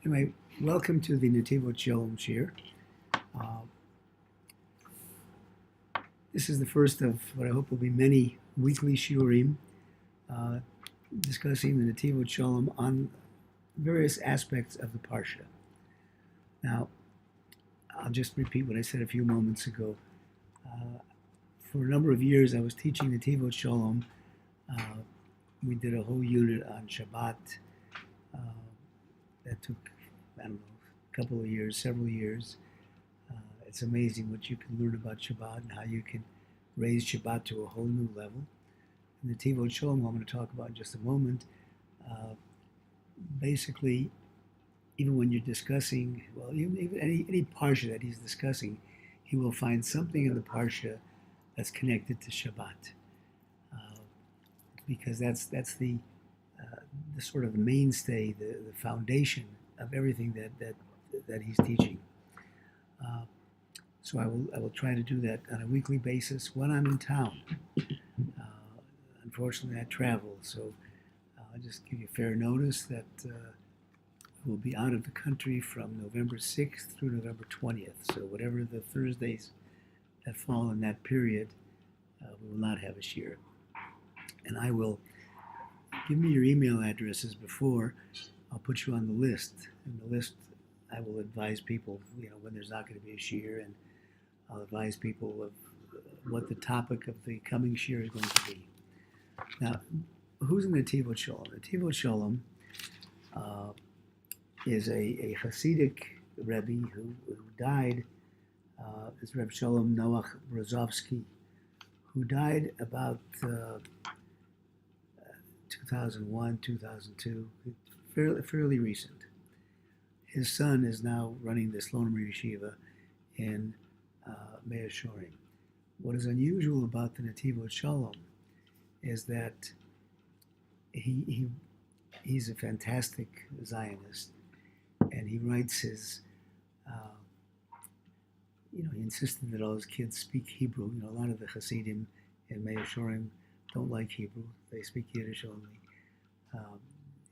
Anyway, welcome to the Netivot Shalom shir. This is the first of what I hope will be many weekly shiurim discussing the Netivot Shalom on various aspects of the parsha. Now, I'll just repeat what I said a few moments ago. For a number of years, I was teaching Netivot Shalom. We did a whole unit on Shabbat. That took, I don't know, a couple of years, several years. It's amazing what you can learn about Shabbat and how you can raise Shabbat to a whole new level. And the Netivot Shalom, I'm going to talk about in just a moment, basically, even when you're discussing, well, even any parsha that he's discussing, he will find something in the parsha that's connected to Shabbat, because that's the sort of mainstay, the foundation of everything that he's teaching. So I will try to do that on a weekly basis when I'm in town. Unfortunately, I travel, so I'll just give you fair notice that we'll be out of the country from November 6th through November 20th. So whatever the Thursdays that fall in that period, we will not have a shir. And I will give me your email addresses before. I'll put you on the list. And the list, I will advise people, when there's not going to be a shir, and I'll advise people of what the topic of the coming shir is going to be. Now, who's in the Netivot Shalom? The Netivot Shalom is a Hasidic Rebbe who died. Is Reb Shalom Noach Brozovsky, who died about 2001, 2002, fairly recent. His son is now running the Slonim Yeshiva in Mea Shorim. What is unusual about the Netivot Shalom is that he's a fantastic Zionist, and he writes his, he insisted that all his kids speak Hebrew. A lot of the Hasidim in Mea Shorim don't like Hebrew. They speak Yiddish only.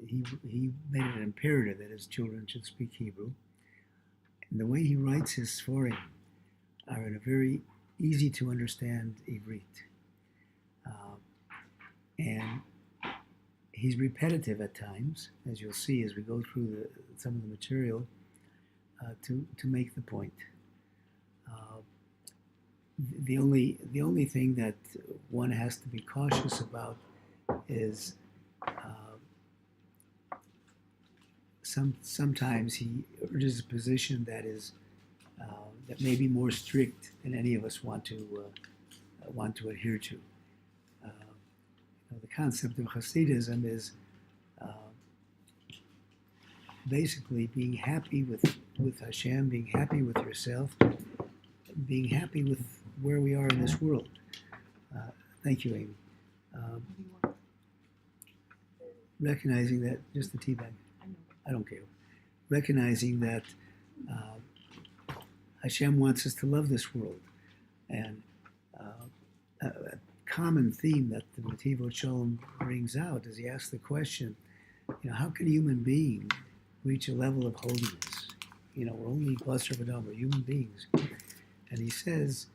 He made it an imperative that his children should speak Hebrew. And the way he writes his Sforim are in a very easy to understand Ivrit. And he's repetitive at times, as you'll see as we go through some of the material, to make the point. The only thing that one has to be cautious about is sometimes he urges a position that is that may be more strict than any of us want to adhere to. The concept of Hasidism is basically being happy with Hashem, being happy with yourself, being happy with where we are in this world. Thank you, Amy. Recognizing that, just the tea bag, I don't care. Recognizing that Hashem wants us to love this world. And a common theme that the Netivot Shalom brings out is he asks the question, how can a human being reach a level of holiness? We're only Basar V'Dam, we're human beings. And he says,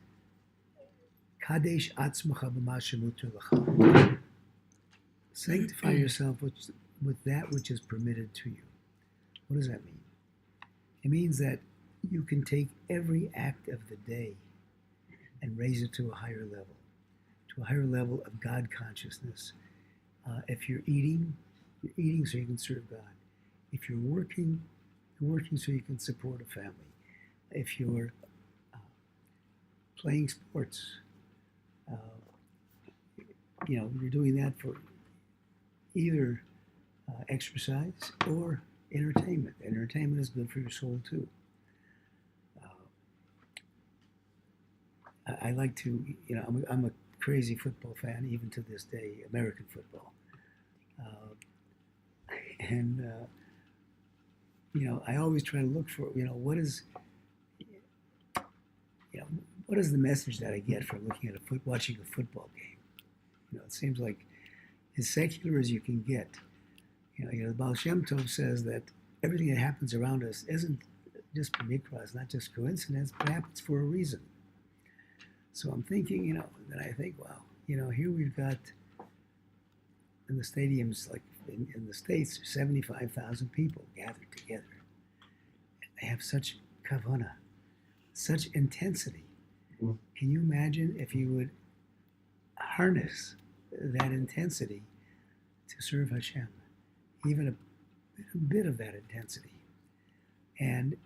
Kadesh atzmacha b'ma shemuter l'cha. Sanctify yourself with that which is permitted to you. What does that mean? It means that you can take every act of the day and raise it to a higher level of God consciousness. If you're eating so you can serve God. If you're working so you can support a family. If you're playing sports, you're doing that for either exercise or entertainment. Entertainment is good for your soul too. I like to, I'm a crazy football fan even to this day, American football. I always try to look for, what is the message that I get from looking at watching a football game? It seems like as secular as you can get, The Baal Shem Tov says that everything that happens around us isn't just b'mikra, it's not just coincidence, but happens for a reason. So I'm thinking, then I think, wow, here we've got in the stadiums, like in the States, 75,000 people gathered together. And they have such kavanah, such intensity. Can you imagine if you would harness that intensity to serve Hashem? Even a bit of that intensity. And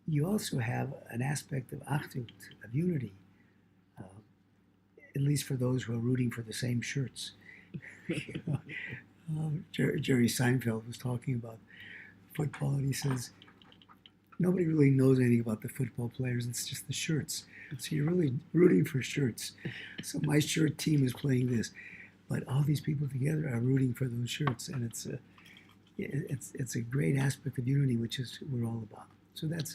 you also have an aspect of achdut, of unity, at least for those who are rooting for the same shirts. Jerry Seinfeld was talking about football, and he says, nobody really knows anything about the football players, it's just the shirts. So you're really rooting for shirts. So my shirt team is playing this, but all these people together are rooting for those shirts, and it's a great aspect of unity, which is what we're all about. So that's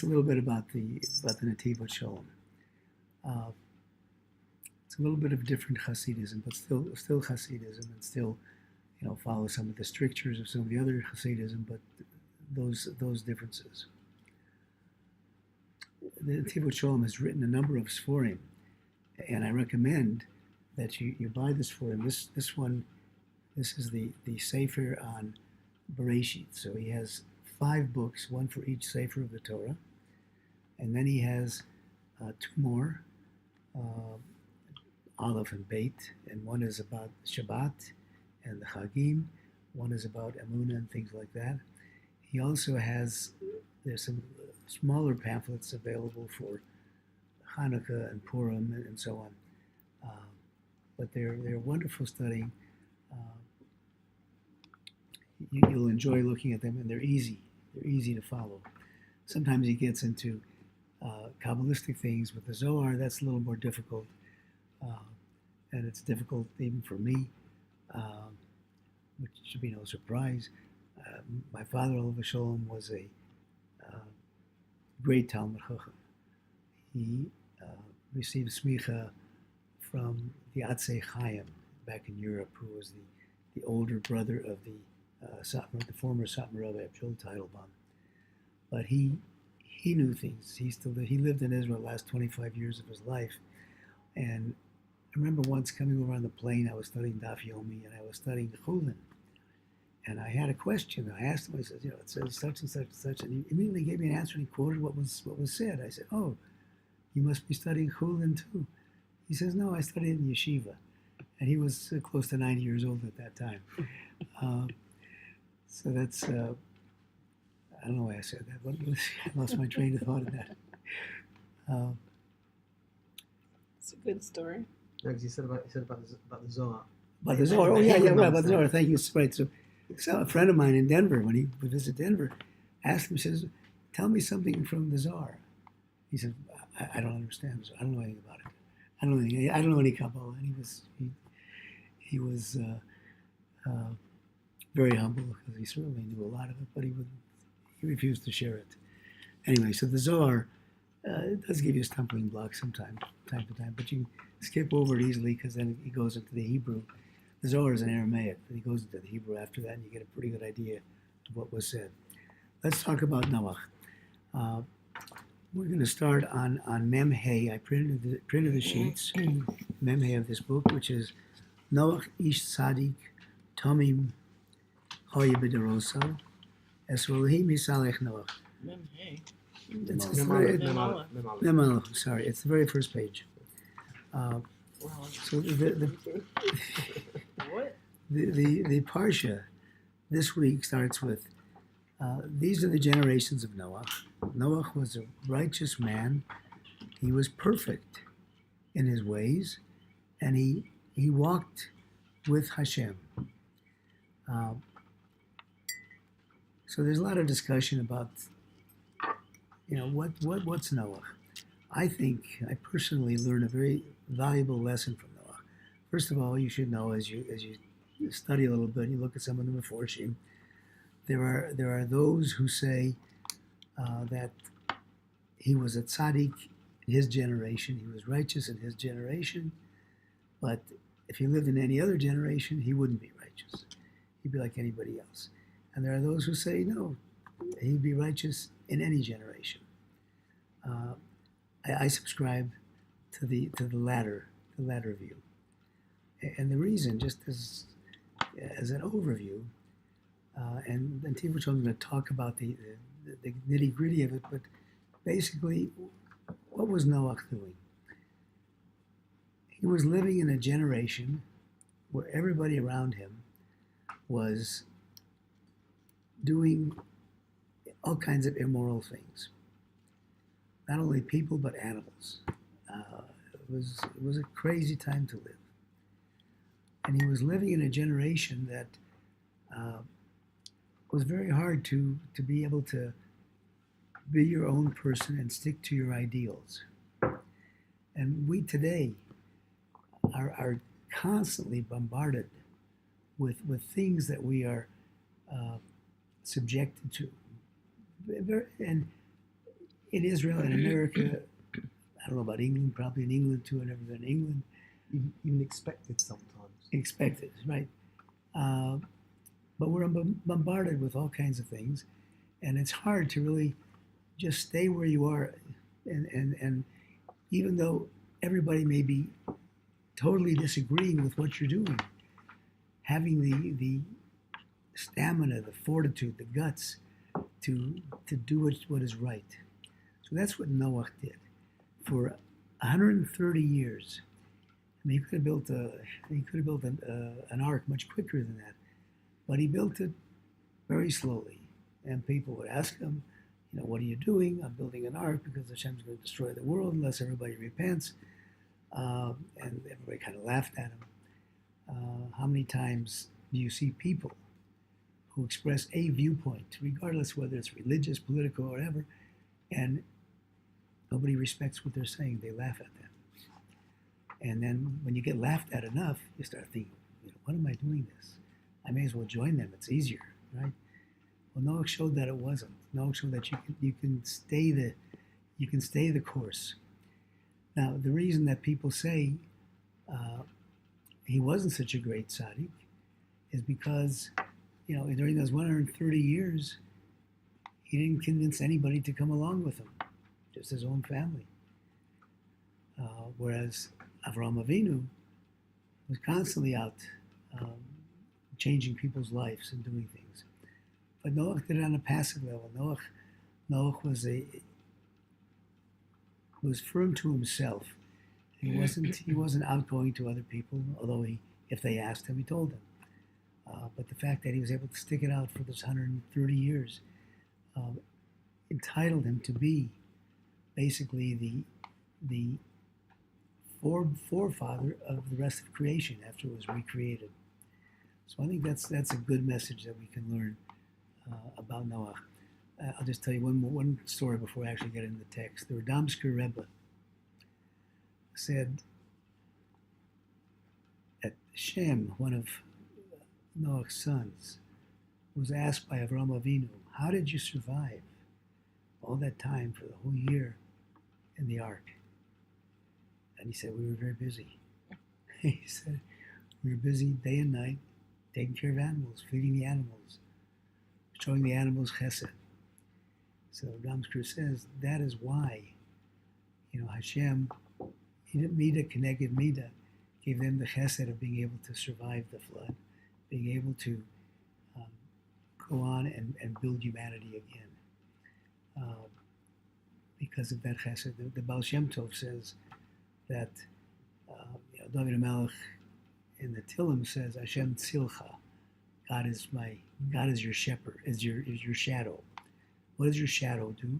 a little bit about the Netivot Shalom. It's a little bit of different Hasidism, but still Hasidism, and still follow some of the strictures of some of the other Hasidism, but those differences. The Netivot Shalom has written a number of Sforim, and I recommend that you buy this Sforim. This one, this is the Sefer on Bereshit. So he has 5 books, one for each Sefer of the Torah, and then he has 2 more, Aleph and Beit, and one is about Shabbat and the Chagim, one is about Emunah and things like that. He also has, there's some smaller pamphlets available for Hanukkah and Purim and so on. But they're wonderful studying. You'll enjoy looking at them, and they're easy. They're easy to follow. Sometimes he gets into Kabbalistic things with the Zohar. That's a little more difficult, and it's difficult even for me, which should be no surprise. My father, Olav Shalom, was a great Talmud Chacham. He received smicha from the Atzei Chaim back in Europe, who was the older brother of the former Satmar Rebbe, Abshul Teitelbaum. But he knew things. He lived in Israel the last 25 years of his life. And I remember once coming over on the plane, I was studying Daf Yomi, and I was studying Chulin. And I had a question. I asked him, I said, it says such and such and such. And he immediately gave me an answer, and he quoted what was said. I said, oh, you must be studying Chulin too. He says, no, I studied in yeshiva. And he was close to 90 years old at that time. So that's, I don't know why I said that, but I lost my train of thought in that. It's a good story. No, because you said about the Zohar. About the Zohar, right, about the Zohar, thank you, right. So a friend of mine in Denver, when he would visit Denver, asked him, says, tell me something from the Zohar. He said, I don't understand. I don't know anything about it. I don't know any Kabbalah. And he was very humble, because he certainly knew a lot of it, but he refused to share it. Anyway, so the Zohar it does give you a stumbling block time to time, but you skip over it easily, because then he goes into the Hebrew. The Zohar is in Aramaic, but he goes into the Hebrew after that, and you get a pretty good idea of what was said. Let's talk about Noach. We're going to start on Mem Hey. I printed the sheets, Mem Hey of this book, which is Noach Ish Tzadik Tomim Hoye B'Deroso Esrohi Misalech Noach. Mem Hey. Mem Aleph. Sorry, it's the very first page. So What? the Parsha this week starts with, these are the generations of Noach. Noach was a righteous man. He was perfect in his ways, and he walked with Hashem. So there's a lot of discussion about, what's Noach. I personally learned a very valuable lesson from Noach. First of all, you should know, as you study a little bit, you look at some of the Meforshim, there are those who say that he was a tzaddik in his generation, he was righteous in his generation, but if he lived in any other generation, he wouldn't be righteous. He'd be like anybody else. And there are those who say, no, he'd be righteous in any generation. I subscribe to the latter view. And the reason, just as an overview, and Netivot Shalom is going to talk about the nitty gritty of it, but basically, what was Noach doing? He was living in a generation where everybody around him was doing all kinds of immoral things. Not only people, but animals. It was a crazy time to live. And he was living in a generation that was very hard to be able to be your own person and stick to your ideals. And we today are constantly bombarded with things that we are subjected to. And in Israel and America, I don't know about England, probably in England too, I've never been in England. Even expected sometimes. Expected, right. But we're bombarded with all kinds of things, and it's hard to really just stay where you are. And even though everybody may be totally disagreeing with what you're doing, having the stamina, the fortitude, the guts to do what is right. So that's what Noach did. For 130 years, I mean, he could have built an ark much quicker than that, but he built it very slowly. And people would ask him, what are you doing? I'm building an ark because Hashem's going to destroy the world unless everybody repents. And everybody kind of laughed at him. How many times do you see people who express a viewpoint, regardless whether it's religious, political, or whatever, and nobody respects what they're saying? They laugh at them. And then when you get laughed at enough, you start thinking, what am I doing this? I may as well join them. It's easier, right? Well, Noach showed that it wasn't. Noach showed that you can stay the course. Now, the reason that people say he wasn't such a great tzaddik is because, during those 130 years, he didn't convince anybody to come along with him, just his own family. Whereas Avraham Avinu was constantly out changing people's lives and doing things. But Noach did it on a passive level. Noach was firm to himself. He wasn't outgoing to other people, although if they asked him, he told them. But the fact that he was able to stick it out for those 130 years entitled him to be basically the forefather of the rest of creation after it was recreated. So I think that's a good message that we can learn about Noach. I'll just tell you one story before I actually get into the text. The Radomsker Rebbe said that Shem, one of Noach's sons, was asked by Avraham Avinu, how did you survive all that time for the whole year in the ark? And he said, we were very busy. He said, we were busy day and night, taking care of animals, feeding the animals, showing the animals chesed. So Ramskar says that is why, Hashem, Midah Keneged Midah, gave them the chesed of being able to survive the flood, being able to go on and build humanity again. Because of that chesed, the Baal Shem Tov says that David HaMelech in the Tillim says, Hashem Tzilcha, God is your shepherd, is your shadow. What does your shadow do?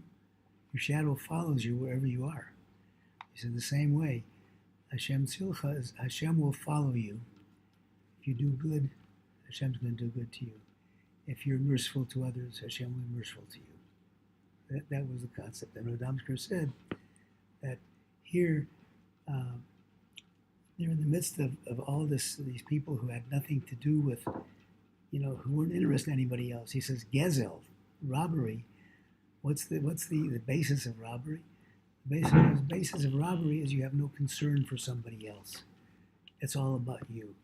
Your shadow follows you wherever you are. He said the same way, Hashem Tzilcha is Hashem will follow you. If you do good, Hashem's going to do good to you. If you're merciful to others, Hashem will be merciful to you. That was the concept. And Radomsker said that here, they're in the midst of all these people who had nothing to do with, who weren't interested in anybody else. He says, Gezel, robbery. What's the basis of robbery? The basis of robbery is you have no concern for somebody else. It's all about you.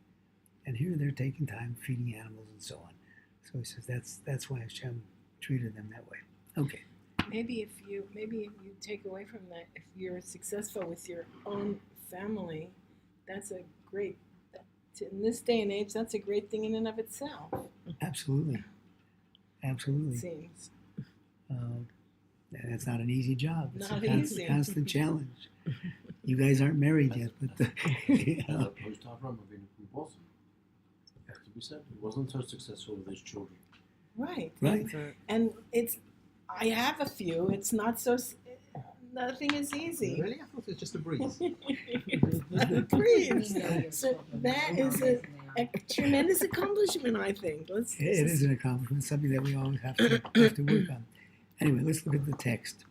And here they're taking time feeding animals and so on. So he says that's why Hashem treated them that way. Okay. Maybe if you take away from that, if you're successful with your own family, that's a great. In this day and age, that's a great thing in and of itself. Absolutely. It seems. And it's not an easy job. It's Not a easy. constant challenge. You guys aren't married yet, but you As know. opposed to Avram Avinu, who wasn't. Has to be said, he wasn't so successful with his children. Right. Right. And I have a few. It's not so. Nothing is easy. Really? I thought it was just a breeze. A breeze. So that is a tremendous accomplishment, I think. It is an accomplishment, something that we always have to work on. Anyway, let's look at the text.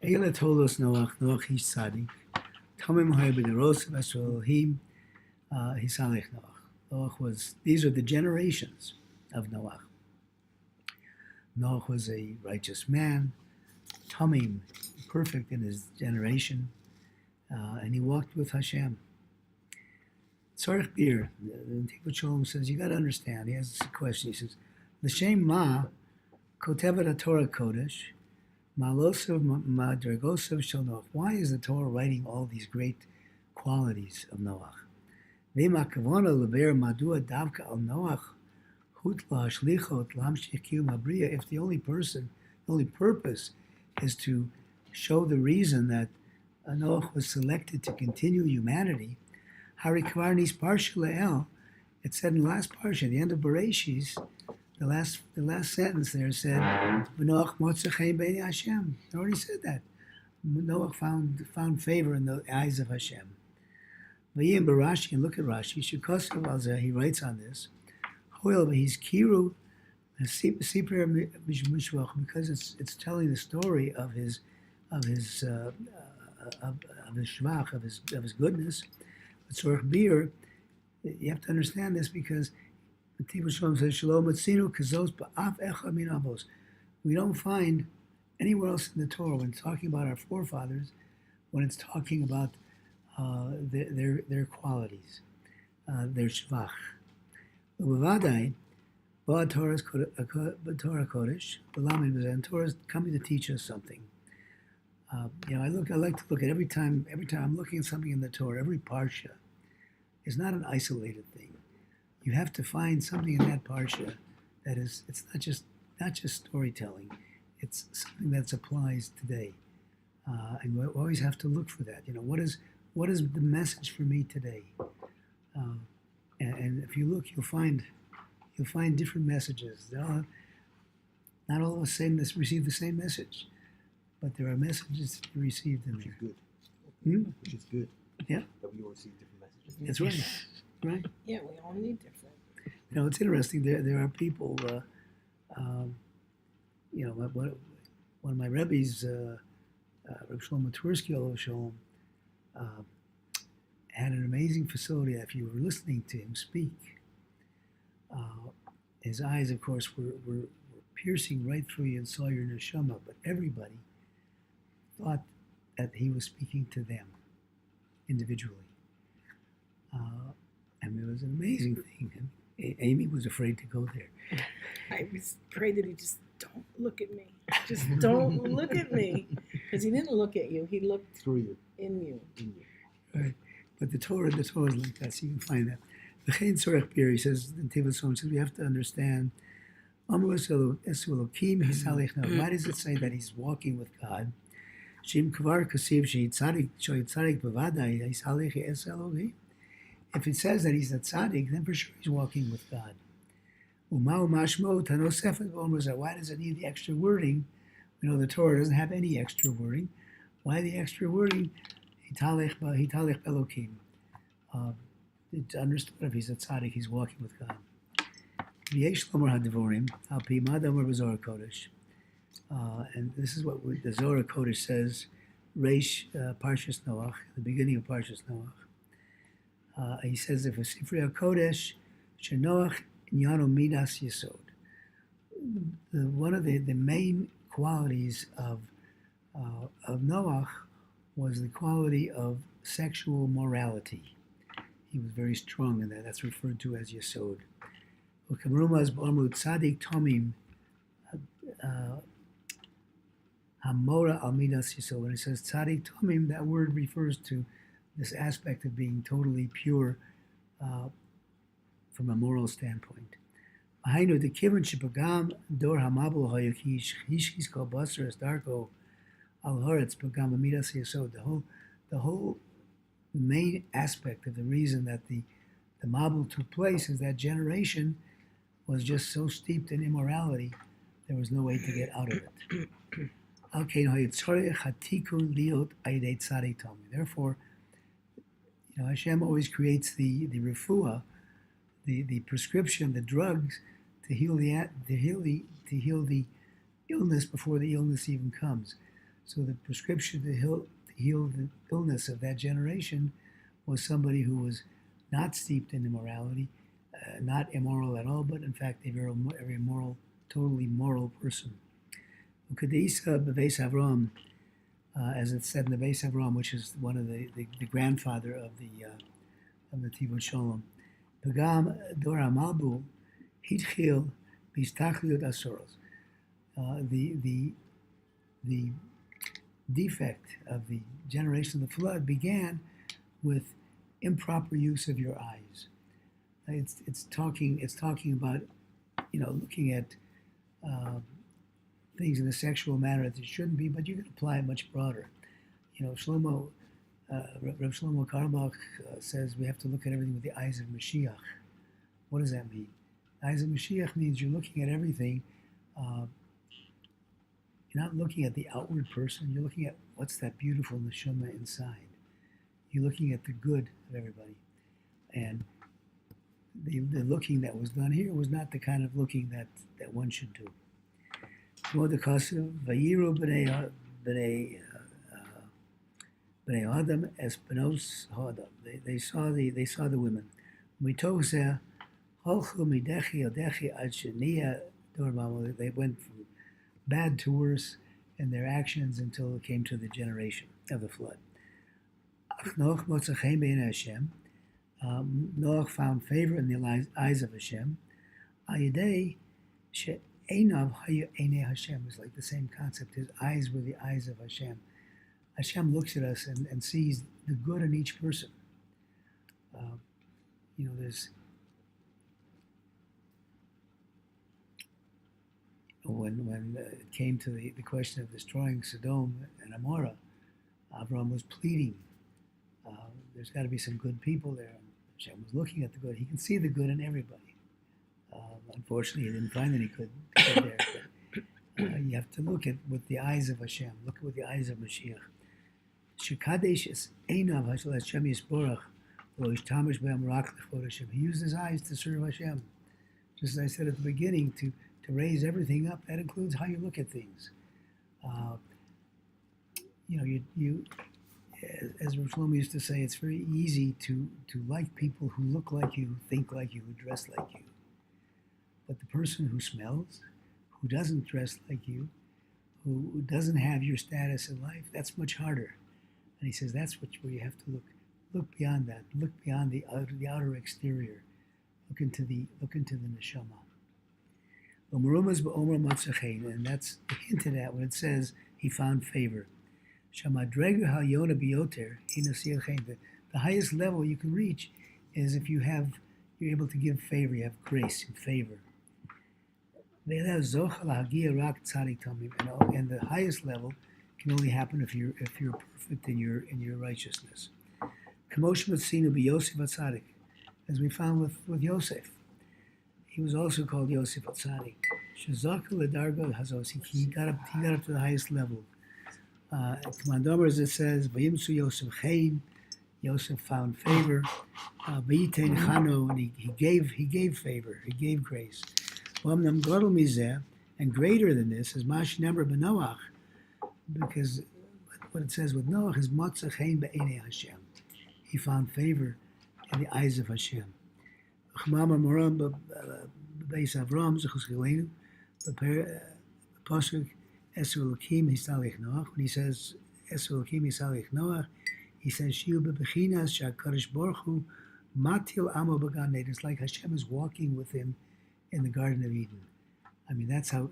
Eila tolos Noach ish tzadik, Tomim haya b'neros v'asher Elohim, hisalech Noach. These are the generations of Noach. Noach was a righteous man, Tomim, perfect in his generation, and he walked with Hashem. Tzorech bir, the Netivot Shalom says, you got to understand, he has this question, he says, L'shem ma, kotevet Torah kodesh, ma'alosav madragosav shel Noach. Why is the Torah writing all these great qualities of Noach? V'ima kavona leber madua davka al Noach, hutla shlichot lamshich kiyum habriya. If the only purpose is to show the reason that Noach was selected to continue humanity, Hari Kvarnis Parsha Le'el, it said in the last Parsha, the end of Bereshis, the last sentence there said, Noach motzei b'nei Hashem. It already said that. Noach found favor in the eyes of Hashem. V'yim b'Rashi, and look at Rashi, Shekosav al-Zeh, he writes on this, Hoil v'his kiru, Sipur Mishvach, because it's telling the story of his shvach, of his goodness. Tzorech bir, you have to understand this because Netivot Shalom says, Shalom etzinu kazos ba'af echad min avos. We don't find anywhere else in the Torah when it's talking about our forefathers, when it's talking about their qualities, their shvach. B'vadai, Torah Kodesh, and Torah is coming to teach us something. I like to look at every time I'm looking at something in the Torah, every parsha is not an isolated thing. You have to find something in that parsha that is, it's not just storytelling. It's something that applies today, and we always have to look for that. What is the message for me today? And if you look, you'll find different messages. Not all of us receive the same message, but there are messages to be received in Which is there. good. Which is good. Yeah. That we all receive different messages. That's right. Right. Yeah, we all need different. It's interesting. There are people. One of my Rebbe's, Reb Shlomo Twersky, Olav Shalom, had an amazing facility. If you were listening to him speak, his eyes, of course, were piercing right through you and saw your neshama. But everybody thought that he was speaking to them individually. And it was an amazing thing. And Amy was afraid to go there. I was afraid that he just don't look at me. Just don't look at me. Because he didn't look at you. He looked Through you. in you. Right. But the Torah is like that, so you can find that. V'chein tzorech bir, he says, in Netivot Shalom, says we have to understand, Amru esu Elokim hisalech Noach. Why does it say that he's walking with God? Shim kvar kasiv she'itzadik b'vadai hisalech es Elohim. If it says that he's a tzaddik, then for sure he's walking with God. Umau mashmo tanosefet v'omru. Why does it need the extra wording? We know the Torah doesn't have any extra wording. Why the extra wording? Hitalech Elokim. It's understood if he's a tzaddik, he's walking with God. V'yesh lomer hadivorim al pi madamer b'Zohar Kodesh. And this is what the Zohar Kodesh says. Reish Parshas Noach, the beginning of Parshas Noach. He says, if a Sifrei HaKodesh, Shenoach Inyano Midas Yesod. One of the main qualities of Noach was the quality of sexual morality. He was very strong in that. That's referred to as Yesod. U'kamrumaz b'omru tzadik tomim hamora al midas Yesod. When it says tzadik tomim, that word refers to this aspect of being totally pure from a moral standpoint. Hainu the kivon shepagam dor hamabul hayakish hishkis kol basar es darko al haaretz pagam amidas Yesod. The main aspect of the reason that the mabul took place is that generation was just so steeped in immorality, there was no way to get out of it. Therefore, Hashem always creates the refuah, the prescription, the drugs to heal the illness before the illness even comes. So the prescription to heal the illness of that generation was somebody who was not steeped in immorality, not immoral at all, but in fact a very moral, totally moral person. Ukadisa Bebeis Avram, as it's said in the Beis Avram, which is one of the grandfather of the Netivot Shalom. Pagam Dor HaMabul Hitchil Bistachliut Asoros. The defect of the generation of the flood began with improper use of your eyes. It's talking about looking at things in a sexual manner that it shouldn't be, but you can apply it much broader. Reb Shlomo Carlebach says we have to look at everything with the eyes of Mashiach. What does that mean? Eyes of Mashiach means you're looking at everything. You're not looking at the outward person. You're looking at what's that beautiful neshama inside. You're looking at the good of everybody. And the looking that was done here was not the kind of looking that one should do. Vayiru b'nei Adam es benos ha'adam. They saw the women. Mitoch holchu midechi odechi ad sheniya dor b'amol. They went from bad to worse in their actions until it came to the generation of the flood. Noach motza chen be'nei Hashem. Noach found favor in the eyes of Hashem. Ayidei she'einav hayu einei Hashem is like the same concept. His eyes were the eyes of Hashem. Hashem looks at us and sees the good in each person. There's when it came to the question of destroying Sodom and Amorah, Abraham was pleading. There's got to be some good people there. Hashem was looking at the good. He can see the good in everybody. Unfortunately, he didn't find any good there. But, you have to look at with the eyes of Hashem. Look with the eyes of Mashiach. Shekadesh is einav Hashem yisborach lo ishtamish be'am rak lechvod Hashem. He used his eyes to serve Hashem. Just as I said at the beginning, to raise everything up, that includes how you look at things. You as Rabbi Shlomo used to say, it's very easy to like people who look like you, who think like you, who dress like you. But the person who smells, who doesn't dress like you, who doesn't have your status in life, that's much harder. And he says that's where you have to look. Look beyond that. Look beyond the outer exterior. Look into the neshama. And that's hinted at when it says he found favor. The highest level you can reach is if you're able to give favor, you have grace and favor. And the highest level can only happen if you're perfect in your righteousness. As we found with Yosef. He was also called Yosef Atzadik. He got up to the highest level. Commandomer, as it says, Vayimsu Yosef Chaim, Yosef found favor. Vayitein Chano, and he gave favor, he gave grace. V'amnam gadol mizeh, and greater than this is Mash Nemer b'Noach, because what it says with Noach is Motza Chaim be'enei Hashem. He found favor in the eyes of Hashem. Chmamar Moram b'Beis Avram Zechus Chilenu, Pasuk Eser Elokim Hisalech Noach. When he says Eser Elokim Hisalech Noach, he says Shiu bebechinas sheHakadosh Baruch Hu Matil amo b'gan Eden. It's like Hashem is walking with him in the Garden of Eden. I mean, that's how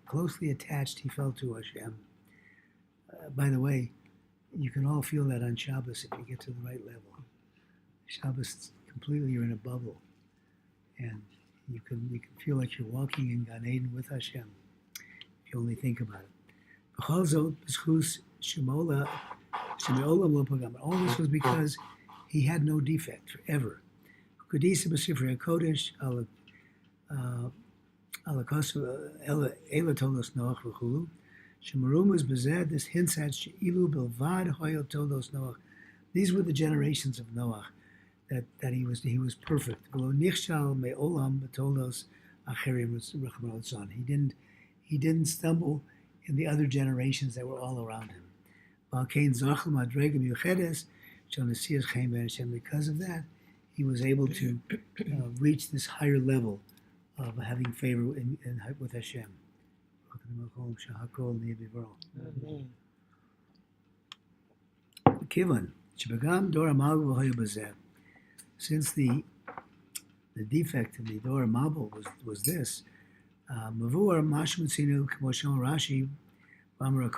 closely attached he felt to Hashem. By the way, you can all feel that on Shabbos if you get to the right level. Shabbos, completely you're in a bubble, and you can feel like you're walking in Gan Eden with Hashem. If you only think about it. All this was because he had no defect forever. This hints at these were the generations of Noach, that he was perfect. He didn't stumble in the other generations that were all around him. Because of that, he was able to reach this higher level of having favor with Hashem. Since the defect in the Dor Mabul was this, Mavur Mashmatzinu Kmoshon Rashi we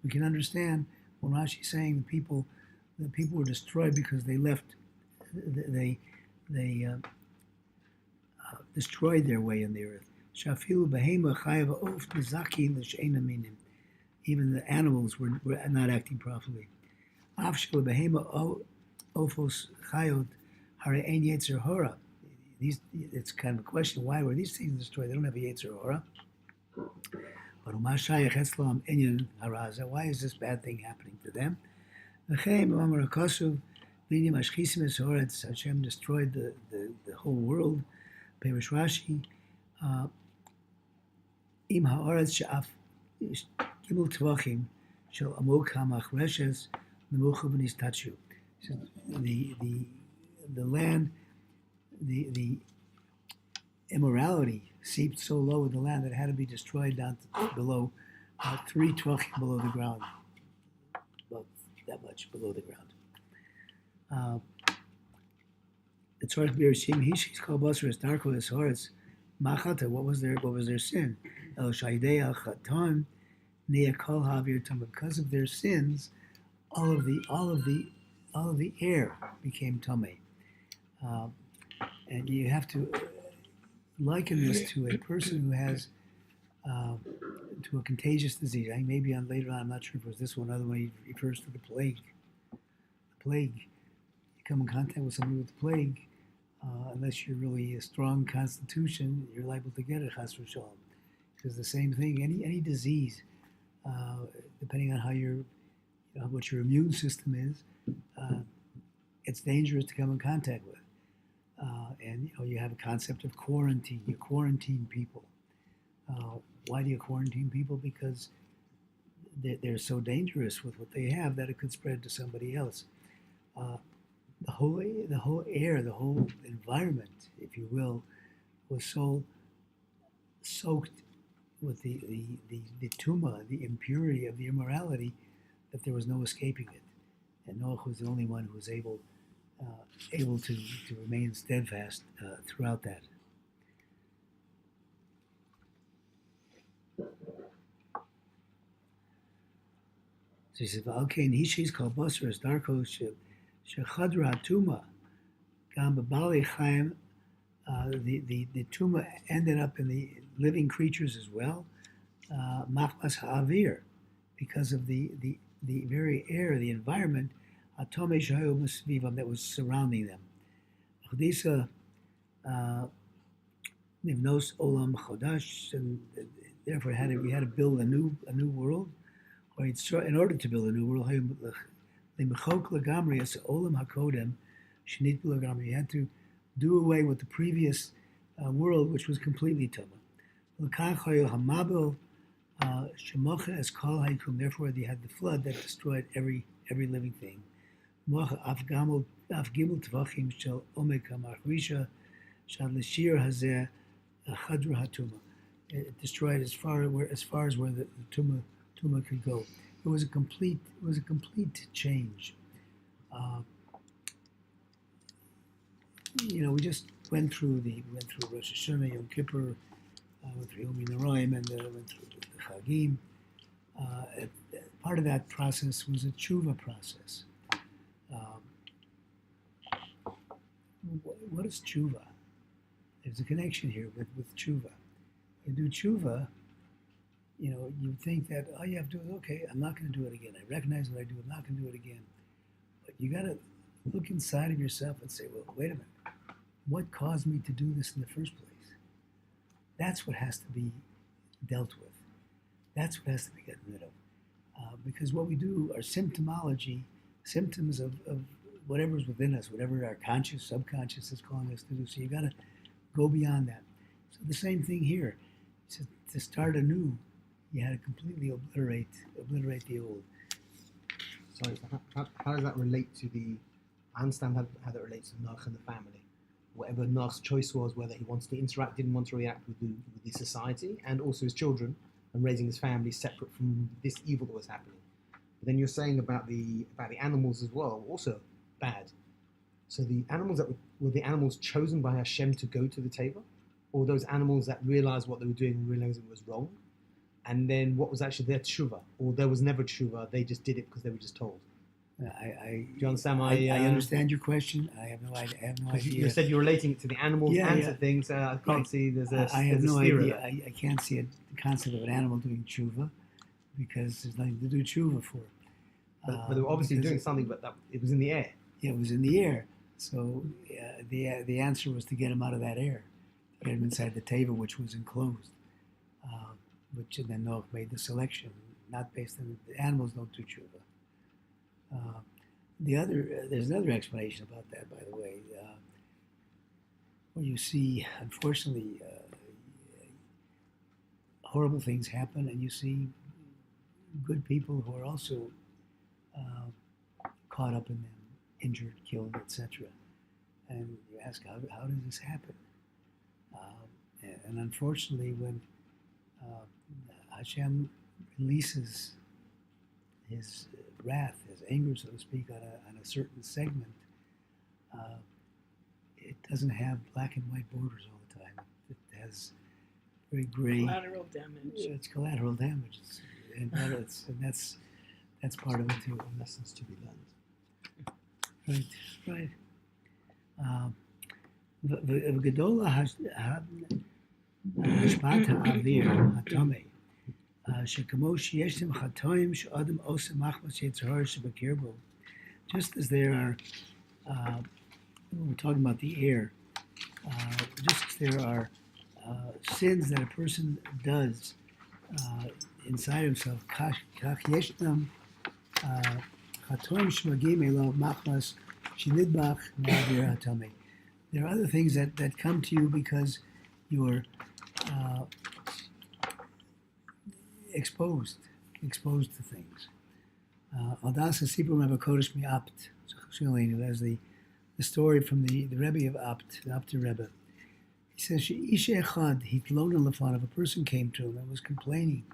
can understand when Rashi is saying the people were destroyed because they left, they destroyed their way in the earth. Even the animals were not acting properly. It's kind of a question, why were these things destroyed? They don't have a Yetzer Hora. But why is this bad thing happening to them? Hashem destroyed the whole world. Perish Rashi, Im ha'aretz she'af gimel tvachim shel amok ha'machreshes nemucha v'nistachu. The land, the immorality seeped so low in the land that it had to be destroyed down to below 3 tvachim below the ground, about that much below the ground. The Torah Bereshim Hishis Kol Basar is Darko is Horetz Machata. What was their sin? El Shaidei Chatan Nia Kol Havir Tam. Because of their sins, all of the air became tummy. And you have to liken this to a person who has to a contagious disease. I think maybe later on, I'm not sure if it was this one, other one he refers to the plague. The plague. You come in contact with somebody with the plague, unless you're really a strong constitution, you're liable to get it, chas v'shalom. Because the same thing, any disease, depending on how what your immune system is, it's dangerous to come in contact with. And you have a concept of quarantine. You quarantine people. Why do you quarantine people? Because they're so dangerous with what they have that it could spread to somebody else. The whole air, the whole environment, if you will, was so soaked with the tuma, the impurity of the immorality, that there was no escaping it. And Noach was the only one who was able to remain steadfast throughout that. So he says, "Okay, Nishis called Basar Darko Shechadra Tuma Gam B'Bali Chaim." The Tuma ended up in the living creatures as well. Machmas Ha'avir, because of the very air, the environment, Atome Shayu Musvivam, that was surrounding them. Chdisa Nivnos Olam Chodash, and therefore we had to build a new world. Or in order to build a new world, you had to do away with the previous world, which was completely tumah. Therefore, they had the flood that destroyed every living thing. It destroyed as far as where the tumah could go. It was a complete change. Uh, we just went through Rosh Hashanah, Yom Kippur, went through Yom Noraim, and went through the Chagim. Part of that process was a tshuva process. What is tshuva? There's a connection here with tshuva. You do tshuva, you think that all you have to do is, okay, I'm not going to do it again. I recognize what I do. I'm not going to do it again. But you got to look inside of yourself and say, well, wait a minute. What caused me to do this in the first place? That's what has to be dealt with. That's what has to be gotten rid of. Because what we do are symptoms of whatever's within us, whatever our conscious, subconscious is calling us to do. So you got to go beyond that. So the same thing here. To start anew, you had to completely obliterate the old. Sorry, so how does that relate to I understand how that relates to Noach and the family. Whatever Noach's choice was, whether he wants to interact, didn't want to react with the society, and also his children, and raising his family separate from this evil that was happening. But then you're saying about the animals as well, also bad. So the animals were the animals chosen by Hashem to go to the table, or those animals that realized what they were doing and realized it was wrong, and then what was actually their tshuva, or there was never tshuva, they just did it because they were just told. Do you understand my? I understand your question. I have no idea. You said you're relating it to the animals and to things. I can't see. I have no idea. I can't see the concept of an animal doing tshuva because there's nothing to do tshuva for. But they were obviously doing something, but it was in the air. Yeah, it was in the air. So the answer was to get him out of that air, to get him inside the teva, which was enclosed. Which then Noach made the selection, not based on the animals don't do tshuva. There's another explanation about that, by the way, where you see, unfortunately, horrible things happen, and you see good people who are also caught up in them, injured, killed, etc. And you ask, how does this happen? And unfortunately, when Hashem releases his wrath, his anger, so to speak, on a certain segment, it doesn't have black and white borders all the time. It has very gray. Collateral damage. It's collateral damage, and that's part of it too. Lessons to be learned. Right. V'gedola hashpat ha'avir hatamei. Just as there are, we're talking about the air, just as there are sins that a person does inside himself, there are other things that come to you because you're exposed to things. There's the story from the Rebbe of Apt, the Apter Rebbe. He says, if a person came to him and was complaining,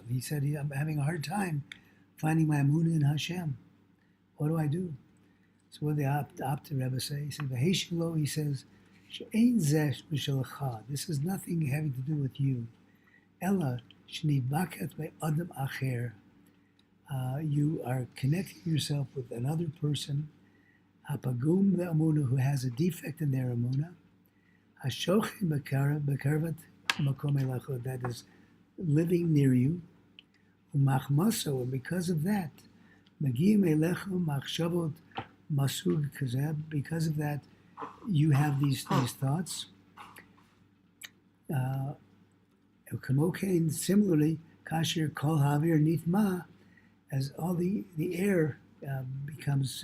he said, I'm having a hard time finding my emunah in Hashem. What do I do? So what did the Apter Rebbe say? He said, he says, this is nothing having to do with you. Ella by Adam Acher. You are connecting yourself with another person, Hapagum the Amuna, who has a defect in their Amuna, Hashochim Bekarvat Makom Elacho, that is living near you, Umachmaso, and because of that, Magim Elecho Machshavot Masug Kazeb, because of that, you have these thoughts. Similarly, Kashir Kol Havir Nitma, as all the air becomes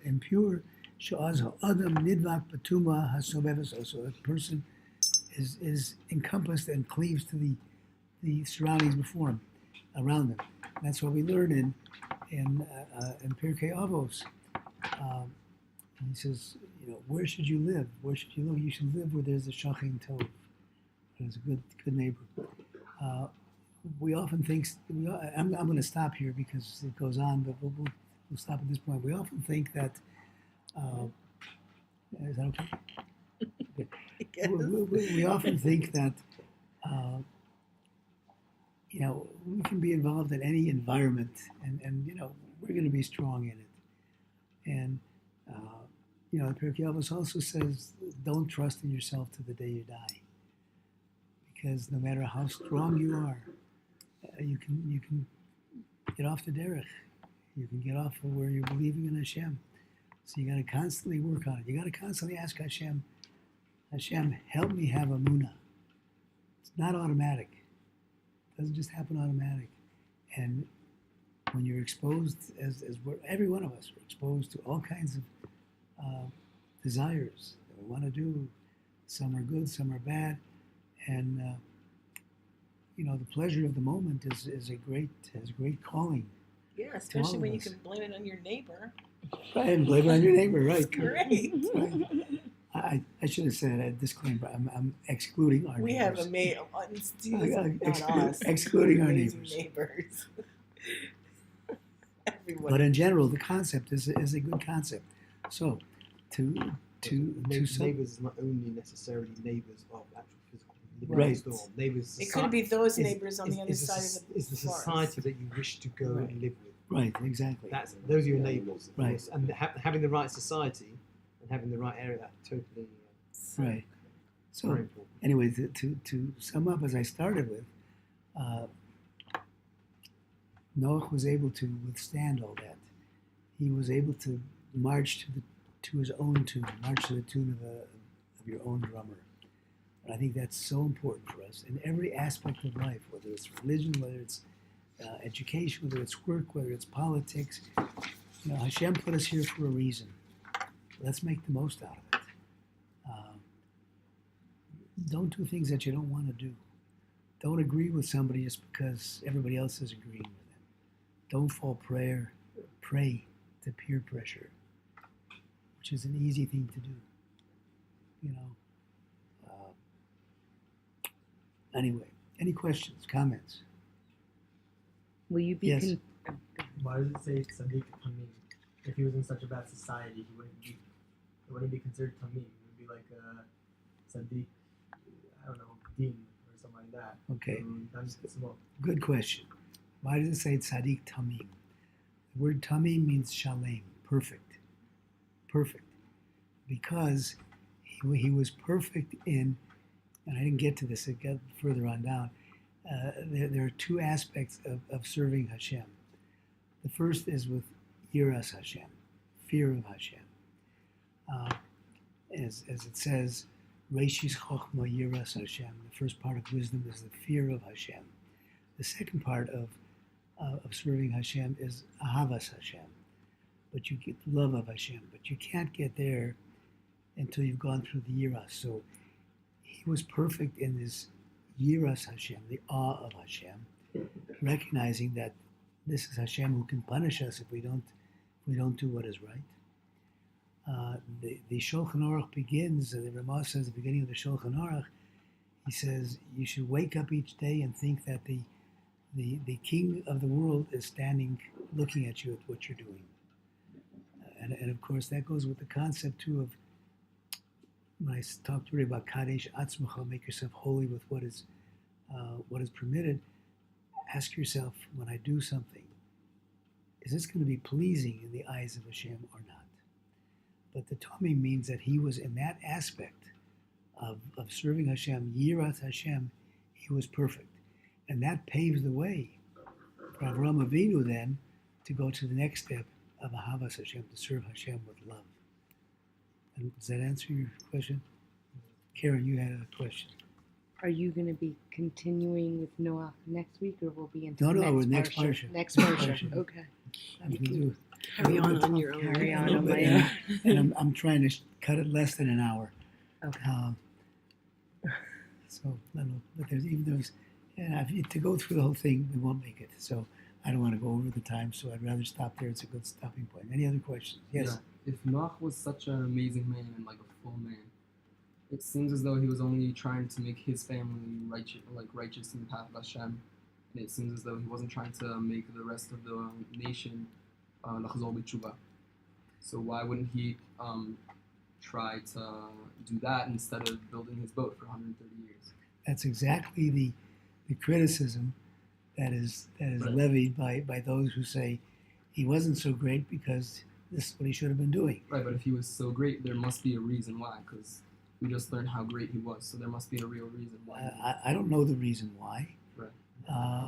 impure, Sha'az Adam Nidvak Patuma Hasobeves, also a person is encompassed and cleaves to the surroundings before him, around him. That's what we learn in Pirkei Avos. He says, where should you live? Where should you live? You should live where there's a shachin tov. There's a good neighbor. we often think, I'm going to stop here because it goes on, but we'll stop at this point. We often think that, is that okay? Yes. We often think that, we can be involved in any environment and we're going to be strong in it. And, the Pirkei Avos also says, don't trust in yourself to the day you die. Because no matter how strong you are, you can get off the derech. You can get off of where you're believing in Hashem. So you got to constantly work on it. You got to constantly ask Hashem, help me have a munah. It's not automatic. It doesn't just happen automatic. And when you're exposed, as every one of us are exposed to all kinds of desires that we want to do, some are good, some are bad, and the pleasure of the moment is a great calling. Yeah, to all especially of when you us. can blame it on your neighbor. Right, and blame it on your neighbor, right? Great. Right. I should have said a disclaimer. I'm excluding our We neighbors. have not us. Excluding our Amazing neighbors. neighbors. Everyone. But in general, the concept is a good concept. So, to Neighbors some, is not only necessarily neighbors of actual physical living Right. next door. Neighbors. It could be those is- neighbors on the other side of the Is the forest. society that you wish to go Right. and live with. right, exactly. Those are your neighbors. Right. And having the right society and having the right area, that totally Right. So, very important. anyway, to sum up, as I started with, Noach was able to withstand all that. He was able to march to his own tune, march to the tune of your own drummer. And I think that's so important for us in every aspect of life, whether it's religion, whether it's education, whether it's work, whether it's politics. Hashem put us here for a reason. Let's make the most out of it. Don't do things that you don't want to do. Don't agree with somebody just because everybody else is agreeing with them. Don't fall prey to peer pressure, which is an easy thing to do. Anyway, any questions, comments? Will you be? Yes. Why does it say Sadiq Tamim? If he was in such a bad society, he wouldn't be considered Tamim. He would be like a Sadiq, I don't know, Din or something like that. Okay. That's small. Good question. Why does it say tzaddik tamim? The word tamim means shalem, perfect. Perfect. Because he was perfect in, and I didn't get to this, it got further on down. There are two aspects of serving Hashem. The first is with yiras Hashem, fear of Hashem. As it says, Reishis Chochma Yiras Hashem. The first part of wisdom is the fear of Hashem. The second part of serving Hashem is Ahavas Hashem. But you get love of Hashem. But you can't get there until you've gone through the Yiras. So he was perfect in his Yiras Hashem, the awe of Hashem, recognizing that this is Hashem who can punish us if we don't do what is right. The Shulchan Aruch begins, the Ramah says at the beginning of the Shulchan Aruch, he says, you should wake up each day and think that the king of the world is standing looking at you at what you're doing. And of course that goes with the concept too of, when I talked already about Kadesh Atzmacha, make yourself holy with what is permitted, ask yourself, when I do something, is this going to be pleasing in the eyes of Hashem or not? But the Tomim means that he was in that aspect of serving Hashem, Yirat Hashem, he was perfect. And that paves the way for Avraham Avinu then to go to the next step of Ahavas Hashem, to serve Hashem with love. And does that answer your question? Karen, you had a question. Are you going to be continuing with Noach next week, or will be into No, the with next next parsha? parsha. Next Next parsha. parsha. Okay. I'm gonna do Carry on your own. Carry on a on little my bit, own. and I'm trying to cut it less than an hour. Okay. So I don't know, but to go through the whole thing, we won't make it. So I don't want to go over the time. So I'd rather stop there. It's a good stopping point. Any other questions? Yes. Yeah. If Noach was such an amazing man and like a full man, it seems as though he was only trying to make his family righteous in the path of Hashem. and it seems as though he wasn't trying to make the rest of the nation לחזור בתשובה. So why wouldn't he try to do that instead of building his boat for 130 years? That's exactly the criticism that is Right. levied by those who say he wasn't so great because this is what he should have been doing. Right, but if he was so great, there must be a reason why, because we just learned how great he was, so there must be a real reason why. I don't know the reason why. Right.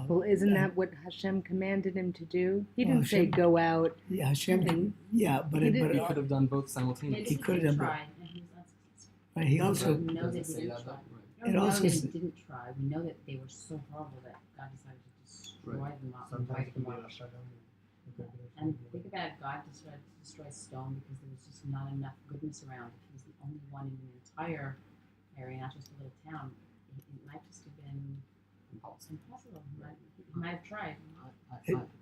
Well, isn't that what Hashem commanded him to do? He Well, didn't say Hashem- go out. Yeah, Hashem can. Yeah, but He it, did- but He could have done both simultaneously. He could have done tried, and he was unsuccessful. right, he also We know Does that it he say didn't that, try. though? Right. We It know also that s- he didn't try. We know that they were so horrible that God decided to destroy Right. them all and Sometimes wipe it can them be out. a shutdown. It could be a And shutdown. think about it, God decided to destroy stone because there was just not enough goodness around. If he was the only one in the entire area, not just a little town, it might just have been impossible. He might have tried.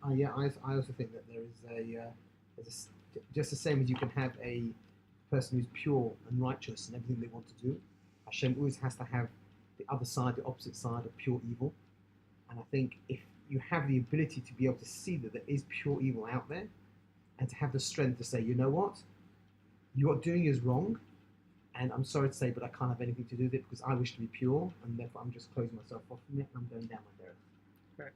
I also think that there is just the same as you can have a person who's pure and righteous in everything they want to do. Hashem always has to have the other side, the opposite side of pure evil. And I think if you have the ability to be able to see that there is pure evil out there, and to have the strength to say, you know what, you're doing is wrong, and I'm sorry to say, but I can't have anything to do with it because I wish to be pure, and therefore I'm just closing myself off from it and I'm going down my derech. Right.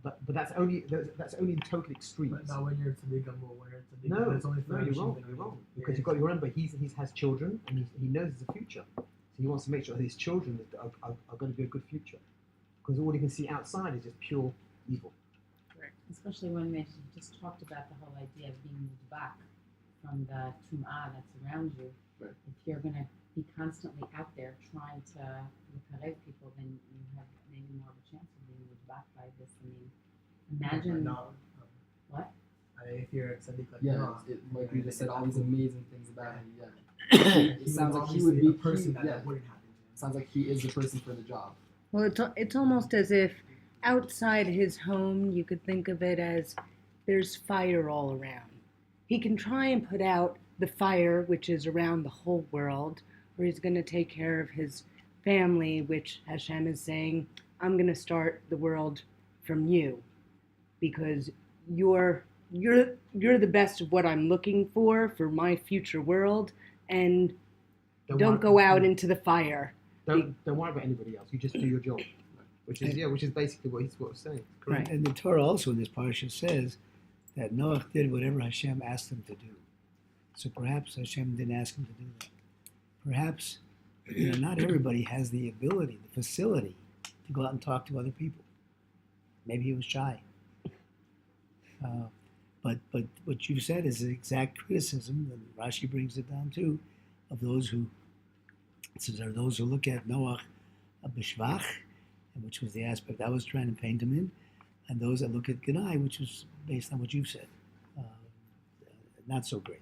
But that's only in total extremes. But not when you're tzaddik gamur, when you're tzaddik No, it's only for no, you're Anishin wrong. that You're you- wrong. Yeah, Because you've got to remember, he has children, and he knows there's a future. So he wants to make sure that his children are going to be a good future. Because all he can see outside is just pure evil. Especially when we just talked about the whole idea of being moved back from the tum'ah that's around you. Right. If you're going to be constantly out there trying to lekarev people, then you have maybe more of a chance of being moved back by this. I mean, imagine No, what? if you're a tzaddik like Yeah, Noah, like you just said, all these amazing things about him. Yeah, he it sounds was like he would be obviously a person that yeah. wouldn't happen to him. Sounds like he is the person for the job. Well, it's almost as if outside his home, you could think of it as there's fire all around. He can try and put out the fire, which is around the whole world, or he's going to take care of his family, which Hashem is saying, I'm going to start the world from you, because you're the best of what I'm looking for my future world, and don't worry- go out into the fire. Don't worry about anybody else. You just do your job, which is basically what he's saying. Correct. and the Torah also in this parsha says that Noach did whatever Hashem asked him to do. So perhaps Hashem didn't ask him to do that. Perhaps not everybody has the ability, the facility to go out and talk to other people. Maybe he was shy. But what you said is the exact criticism, and Rashi brings it down too, of those who, it says, are those who look at Noach b'shvach, which was the aspect I was trying to paint him in, and those that look at Genai, which was based on what you've said. Not so great.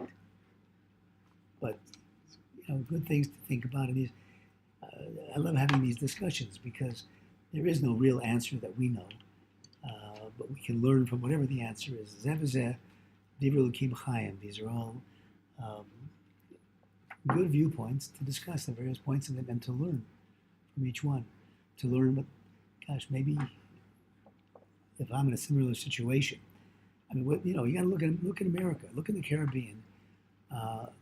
But, good things to think about in these. I love having these discussions because there is no real answer that we know. But we can learn from whatever the answer is. Zeh Divrei Elokim Chaim. These are all good viewpoints to discuss the various points of them and to learn from each one. To learn what, maybe if I'm in a similar situation. I mean, you got to look at America, look at the Caribbean,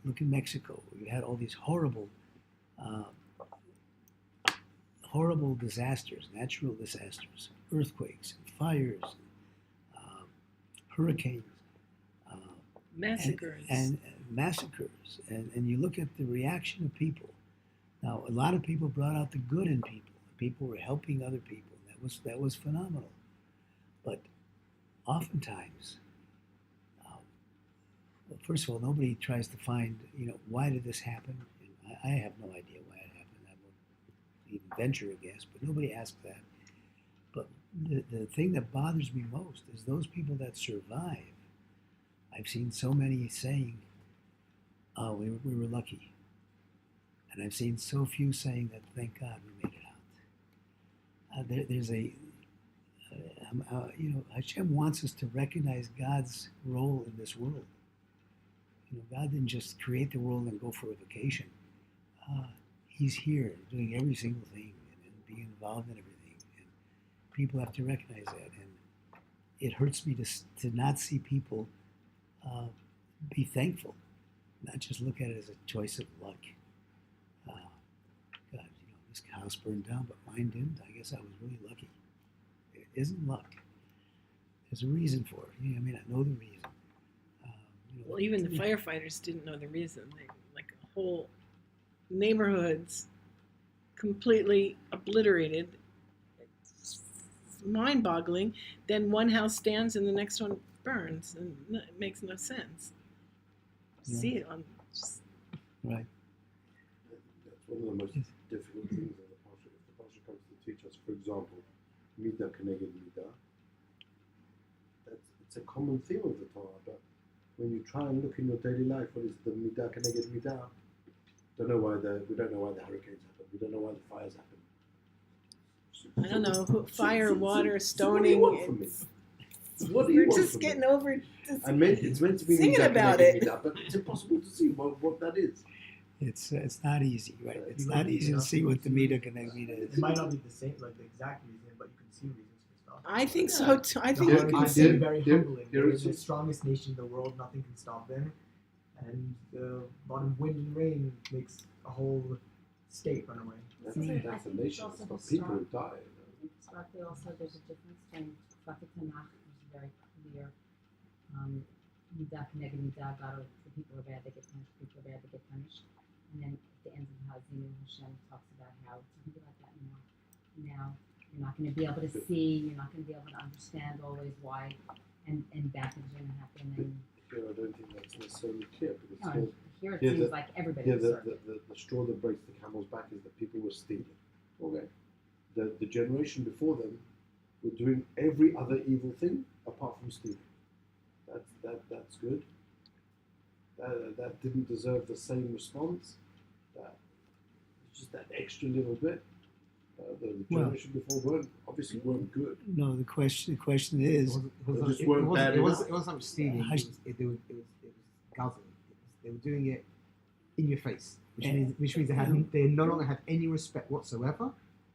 look at Mexico. You had all these horrible disasters, natural disasters, earthquakes, fires, hurricanes, Massacres. and massacres. And you look at the reaction of people. Now, a lot of people brought out the good in people. People were helping other people. That was phenomenal. But oftentimes, well, first of all, nobody tries to find, why did this happen? And I have no idea why it happened. I won't even venture a guess, but nobody asks that. But the thing that bothers me most is those people that survive. I've seen so many saying, oh, we were lucky. And I've seen so few saying that, thank God we made it out. There's Hashem wants us to recognize God's role in this world. God didn't just create the world and go for a vacation. He's here doing every single thing and being involved in everything. people have to recognize that, and it hurts me to not see people be thankful, not just look at it as a choice of luck. God, this house burned down, but mine didn't. I guess I was really lucky. It isn't luck. There's a reason for it. I mean, I know the reason. Well, even the firefighters didn't know the reason. They, like, whole neighborhoods completely obliterated. It's mind-boggling. Then one house stands and the next one burns, and it makes no sense. Yeah. See it on. Just, Right. That's one of the most difficult things in the Parsha. If the Parsha comes to teach us, for example, Midah Keneged Midah, it's a common theme of the Torah, but when you try and look in your daily life, what is the Midah Keneged Midah? We don't know why the hurricanes happen. We don't know why the fires happen. I don't know, fire, water, So what do you stoning. want from me? What do you We're want just from getting me? over. It's meant to be Singing Midah about Keneged it. Midah, but it's impossible to see what that is. It's not easy, right? It's You not might- easy you to know, see what the Midah it Keneged is. might not be the same, like the exact reason, but you can see reasons for stuff. I think so too. I The think Yeah, you Hurricanes can can see. be very humbling. here They're is the it. strongest nation in the world. Nothing can stop them. And a lot of wind and rain makes a whole state run away. That's, I that's a think it's nation. also It's not people who die. Historically, also, there's a difference between Prophet Tanakh, which is very clear. Midah Keneged Midah, God, the people are bad, they get punished. People are bad, they get punished. And then at the end of Hazinu, Hashem talks about how it's going to be like that now. Now you're not going to be able to see, you're not going to be able to understand always why, and bad things are going to happen. And Here, I don't think that's necessarily clear because no, here it here seems the- like everybody here deserves it. the straw that breaks the camel's back is that people were stealing. Okay. The generation before them were doing every other evil thing apart from stealing. That's good. That didn't deserve the same response. That just that extra little bit. The Well- generation before obviously weren't good. No, the question It is, just weren't bad it enough. wasn't so much stealing. It was guzzling. They were doing it in your face, which means they no longer had any respect whatsoever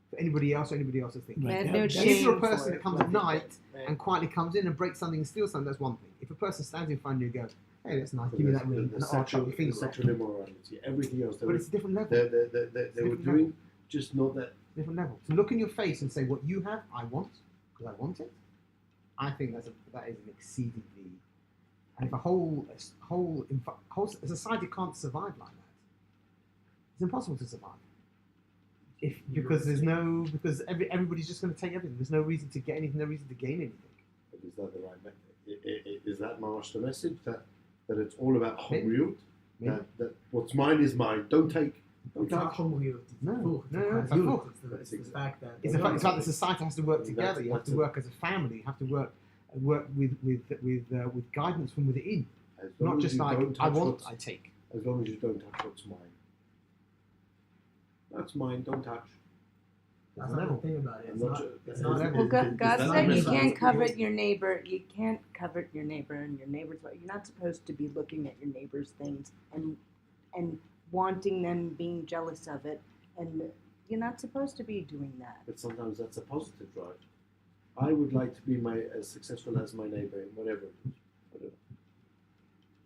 for anybody else or anybody else's thing. Right. They had no If If you're a shame person for that it. comes at night and quietly comes in and breaks something and steals something, that's one thing. If a person stands in front of you and goes, "Hey, that's nice, give me that ring," and I'll chop your finger off. sexual immorality, everything else. But it's a different level. They were different doing level. just not that. Different level. To look in your face and say, "What you have, I want, because I want it." I think that is an exceedingly, and if a whole society can't survive like that, it's impossible to survive. Because everybody's just going to take everything. There's no reason to get anything, no reason to gain anything. But is that the right message? Is that Marash the message that it's all about Maybe. Chomriyut? Maybe. That what's mine is mine. Don't take. Don't It's not touch. Chomriyut, it's No, Fuch, no, it's it's Chazut, Fuch. it's the fact that It's the fact that society has to work together. You have to That's work as a family. You have to work with guidance from within, As long not as just you like don't I touch want, what's- I take. As long as you don't touch what's mine. That's mine. Don't touch. That's not the thing about it. I'm It's not not, sure- it's is- not, is- Well, is- God, is God that said the you message? can't covet your neighbor. You can't covet your neighbor and your neighbor's. You're not supposed to be looking at your neighbor's things and wanting them, being jealous of it, and you're not supposed to be doing that. But sometimes that's a positive drive. I would like to be as successful as my neighbor in whatever it is. Whatever.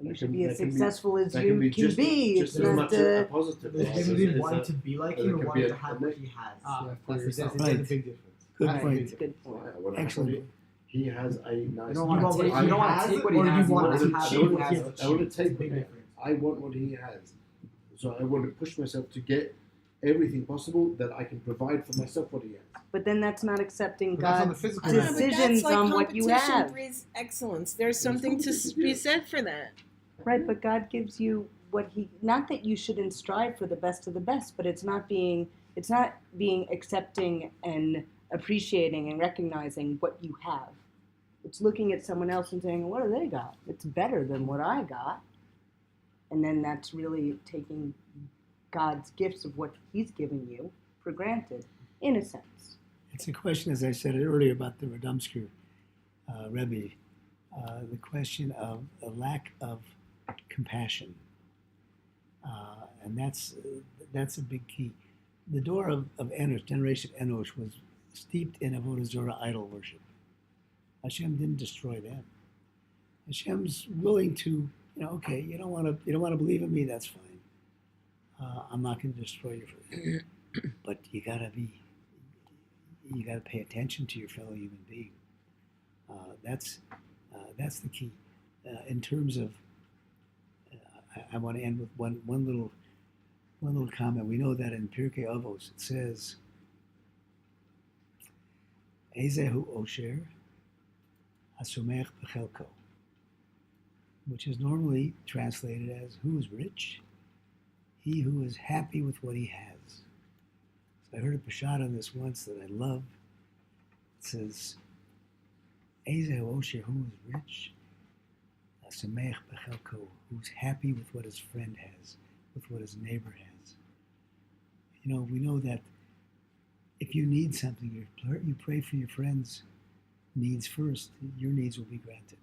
You That should can- be as that can be- successful as That you can be can just, be. just It's as not much a the. positive. there's drive difference as between a- wanting as to be like as it him or could wanting be to a- have what he has. There's a Right. big difference. Good That's a point. big It's a good point. Yeah, I wanna have Excellent. what he has a nice. You don't You wanna want what take- he you don't wanna has, take what or he you has, you want wanna to achieve have what he what he has. has I want achieved. to It's a take big what difference. I want what he has. So I want to push myself to get everything possible that I can provide for myself what he has. But then that's not accepting But that's on the God's physical I know, level. but that's decisions like on what you competition have. breeds excellence. There's something to be said for that. Right, but God gives you what He. Not that you shouldn't strive for the best of the best, but it's not being accepting and appreciating and recognizing what you have. It's looking at someone else and saying, "What do they got? It's better than what I got," and then that's really taking God's gifts of what He's given you for granted, in a sense. it's a question, as I said earlier about the Radomsker Rebbe, the question of a lack of compassion, and that's a big key. The door of Enosh, generation of Enosh, was steeped in avodah zarah, idol worship. Hashem didn't destroy them. Hashem's willing to, okay, you don't want to believe in me, that's fine. I'm not going to destroy you for that. But you gotta pay attention to your fellow human being. That's the key. In terms of, I want to end with one little comment. We know that in Pirkei Avos it says, Ezehu Osher Hasumech Bechelko, which is normally translated as, who is rich? He who is happy with what he has. So I heard a pashat on this once that I love. It says, Ezehu Osher, who is rich? Hasumech Bechelko, who's happy with what his friend has, with what his neighbor has. We know that if you need something, you pray for your friends' needs first, your needs will be granted.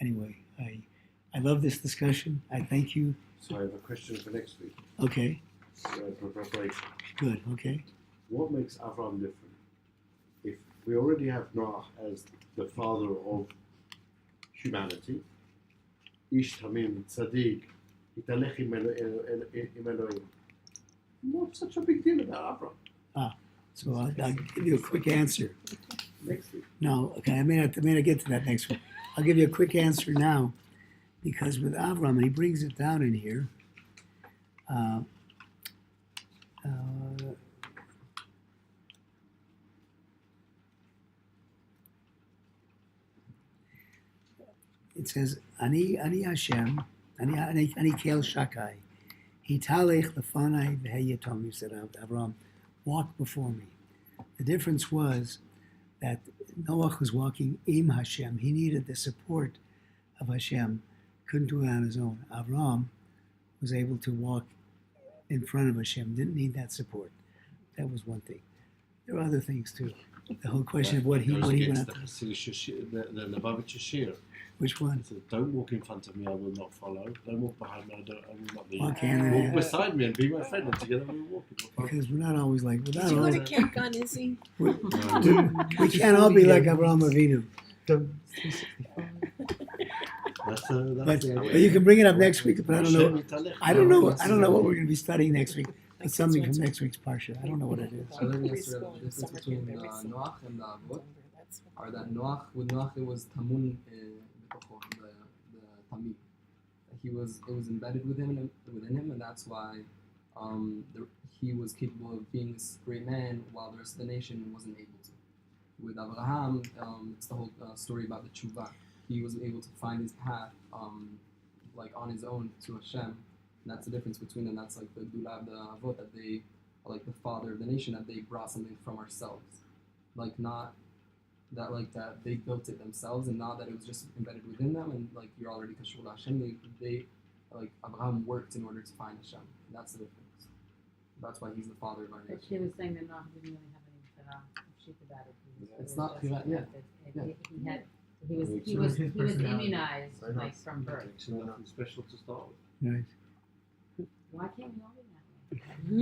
Anyway, I love this discussion. I thank you. So I have a question for next week. Okay, For preparation. good, okay. What makes Avram different? If we already have Noach as the father of humanity, Ish Tamim Tzaddik, Italech im Elohim. What's such a big deal about Avram? So I'll give you a quick answer. Next week. No, okay, I may not get to that next week. I'll give you a quick answer now, because with Avram, and he brings it down in here, it says, Ani Hashem, Ani Kel Shakai, Hitalech Lefanai V'Heyatom, he said, Avram, walk before me. The difference was that Noach was walking Im Hashem. He needed the support of Hashem. Couldn't do it on his own. Avram was able to walk in front of Hashem. Didn't need that support. That was one thing. There are other things too. The whole question of what he went against up. the Lubavitcher Shir. Which one? He said, don't walk in front of me, I will not follow. Don't walk behind me, I will not lead. Walk hand in Walk hand. beside me and be my friend, and together we will walk. Because we're not always like, we're Did not you go always, to Camp Gun, Izzy? we can't all be like Avraham Avinu. That's But the but you can bring it up next week. But I don't know. Hashem I don't know what we're going to be studying next week. It's something from next week's parsha. I don't know what it is. I think that's the difference between Noach and the Avot, are that with Noach it was Tamun b'tocho, the Tamid. It was embedded within him, and that's why he was capable of being this great man while the rest of the nation wasn't able to. With Abraham, it's the whole story about the tshuva. He was able to find his path, like on his own to Hashem. And that's the difference between them. That's like the Dula, the Avot, that they are like the father of the nation, that they brought something from ourselves. Like not that they built it themselves, and not that it was just embedded within them, and like you're already Kashur Hashem. They like Abraham worked in order to find Hashem. And that's the difference. That's why he's the father of our But nation. she was saying that Noach didn't really have any sheep about it. It's not Pira, yeah. He was immunized like from birth. Nothing special to start with. Right. Why can't we all be that way?